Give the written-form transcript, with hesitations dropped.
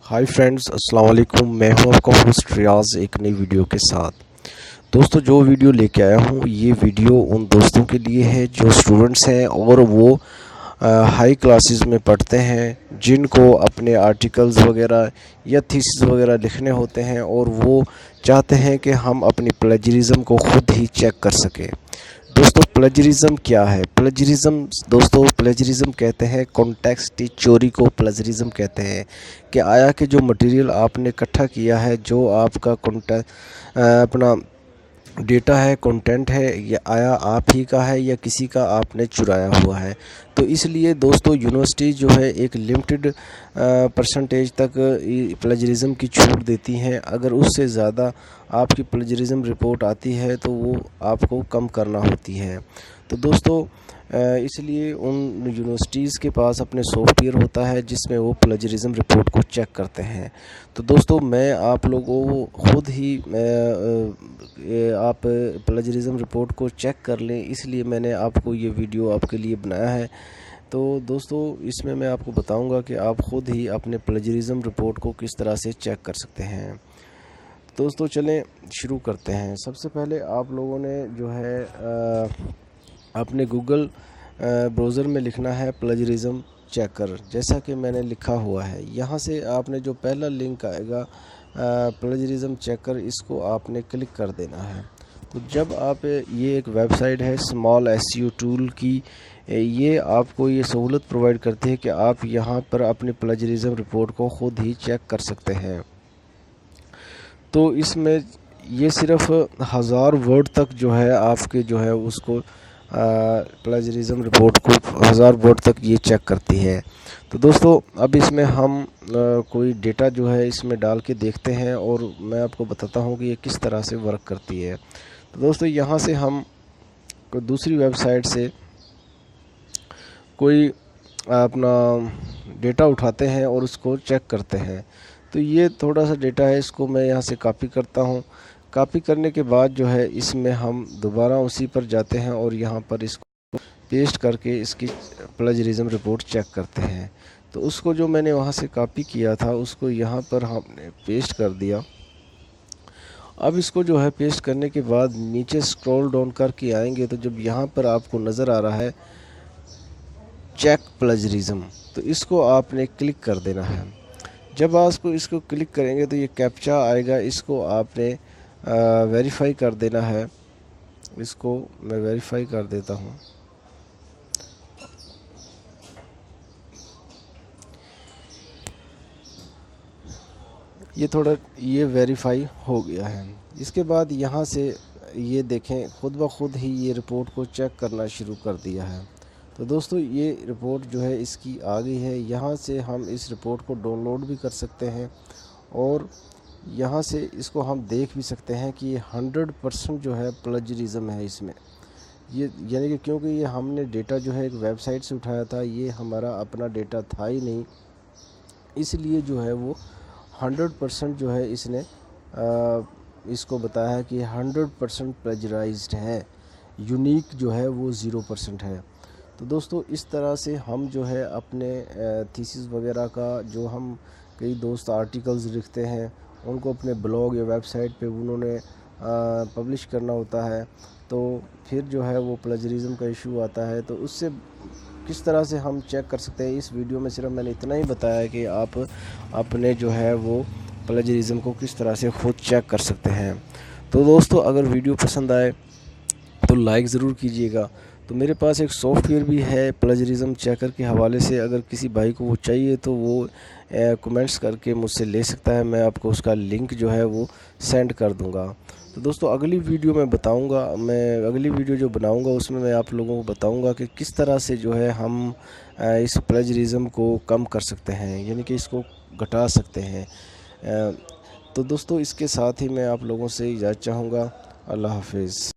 Hi friends, अस्सलाम वालेकुम। मैं हूं आपका होस्ट रियाज एक नई वीडियो के साथ। दोस्तों, जो वीडियो लेके आया हूं ये वीडियो उन दोस्तों के लिए है जो स्टूडेंट्स हैं और वो हाई क्लासेस में पढ़ते हैं, जिनको अपने आर्टिकल्स वगैरह या थीसिस वगैरह लिखने होते हैं और वो चाहते हैं कि हम अपनी प्लेजरिज्म को ख़ुद ही चेक कर सकें। दोस्तों, प्लेजरिज्म क्या है? प्लेजरिज्म कहते हैं कॉन्टेक्स्ट चोरी को प्लेजरिज्म कहते हैं कि आया कि जो मटेरियल आपने इकट्ठा किया है, जो आपका अपना डेटा है, कंटेंट है, या आया आप ही का है या किसी का आपने चुराया हुआ है। तो इसलिए दोस्तों, यूनिवर्सिटी जो है एक लिमिटेड परसेंटेज तक प्लेजरिज्म की छूट देती हैं। अगर उससे ज़्यादा आपकी प्लेजरिज्म रिपोर्ट आती है तो वो आपको कम करना होती है। तो दोस्तों, इसलिए उन यूनिवर्सिटीज़ के पास अपने सॉफ्टवेयर होता है जिसमें वो प्लेजरिज्म रिपोर्ट को चेक करते हैं। तो दोस्तों, मैं आप लोगों को ख़ुद ही आप प्लेजरिज्म रिपोर्ट को चेक कर लें, इसलिए मैंने आपको ये वीडियो आपके लिए बनाया है। तो दोस्तों, इसमें मैं आपको बताऊंगा कि आप ख़ुद ही अपने प्लेजरिज्म रिपोर्ट को किस तरह से चेक कर सकते हैं। दोस्तों, चलें शुरू करते हैं। सबसे पहले आप लोगों ने जो है अपने गूगल ब्राउज़र में लिखना है प्लेजरिज्म चेकर, जैसा कि मैंने लिखा हुआ है। यहाँ से आपने जो पहला लिंक आएगा प्लेजरिज्म चेकर, इसको आपने क्लिक कर देना है। तो जब आप ये एक वेबसाइट है स्मॉल एसईओ टूल की, ये आपको ये सहूलत प्रोवाइड करती है कि आप यहाँ पर अपनी प्लेजरिज्म रिपोर्ट को ख़ुद ही चेक कर सकते हैं। तो इसमें ये सिर्फ 1000 वर्ड तक जो है आपके जो है उसको प्लेजरिज्म रिपोर्ट को 1000 वर्ड तक ये चेक करती है। तो दोस्तों, अब इसमें हम कोई डेटा जो है इसमें डाल के देखते हैं और मैं आपको बताता हूँ कि ये किस तरह से वर्क करती है। तो दोस्तों, यहाँ से हम कोई दूसरी वेबसाइट से कोई अपना डेटा उठाते हैं और उसको चेक करते हैं। तो ये थोड़ा सा डेटा है, इसको मैं यहाँ से कॉपी करता हूँ। कॉपी करने के बाद जो है इसमें हम दोबारा उसी पर जाते हैं और यहाँ पर इसको पेस्ट करके इसकी प्लेजरिज्म रिपोर्ट चेक करते हैं। तो उसको जो मैंने वहाँ से कॉपी किया था उसको यहाँ पर हमने पेस्ट कर दिया। अब इसको जो है पेस्ट करने के बाद नीचे स्क्रॉल डाउन करके आएंगे तो जब यहाँ पर आपको नज़र आ रहा है चेक प्लेजरिज्म, तो इसको आपने क्लिक कर देना है। जब आप इसको क्लिक करेंगे तो ये कैप्चा आएगा, इसको आपने वेरीफाई कर देना है। इसको मैं वेरीफाई कर देता हूँ। ये वेरीफाई हो गया है। इसके बाद यहाँ से ये देखें खुद ब खुद ही ये रिपोर्ट को चेक करना शुरू कर दिया है। तो दोस्तों, ये रिपोर्ट जो है इसकी आ गई है। यहाँ से हम इस रिपोर्ट को डाउनलोड भी कर सकते हैं और यहाँ से इसको हम देख भी सकते हैं कि ये 100% जो है प्लेजरिज्म है इसमें। ये यानी कि क्योंकि ये हमने डेटा जो है एक वेबसाइट से उठाया था, ये हमारा अपना डेटा था ही नहीं, इसलिए जो है वो 100% जो है इसने इसको बताया है कि 100% प्लेजराइज्ड है। यूनिक जो है वो 0% है। तो दोस्तों, इस तरह से हम जो है अपने थीसिस वगैरह का, जो हम कई दोस्त आर्टिकल्स लिखते हैं उनको अपने ब्लॉग या वेबसाइट पे उन्होंने पब्लिश करना होता है, तो फिर जो है वो प्लेजरिज्म का इशू आता है। तो उससे किस तरह से हम चेक कर सकते हैं, इस वीडियो में सिर्फ मैंने इतना ही बताया है कि आप अपने जो है वो प्लेजरिज्म को किस तरह से ख़ुद चेक कर सकते हैं। तो दोस्तों, अगर वीडियो पसंद आए तो लाइक ज़रूर कीजिएगा। तो मेरे पास एक सॉफ्टवेयर भी है प्लेजरिज्म चेकर के हवाले से, अगर किसी भाई को वो चाहिए तो वो कमेंट्स करके मुझसे ले सकता है। मैं आपको उसका लिंक जो है वो सेंड कर दूंगा। तो दोस्तों, अगली वीडियो जो बनाऊंगा उसमें मैं आप लोगों को बताऊंगा कि किस तरह से जो है हम इस प्लेजरिज्म को कम कर सकते हैं, यानी कि इसको घटा सकते हैं। तो दोस्तों, इसके साथ ही मैं आप लोगों से इजाज़त चाहूँगा। अल्लाह हाफिज़।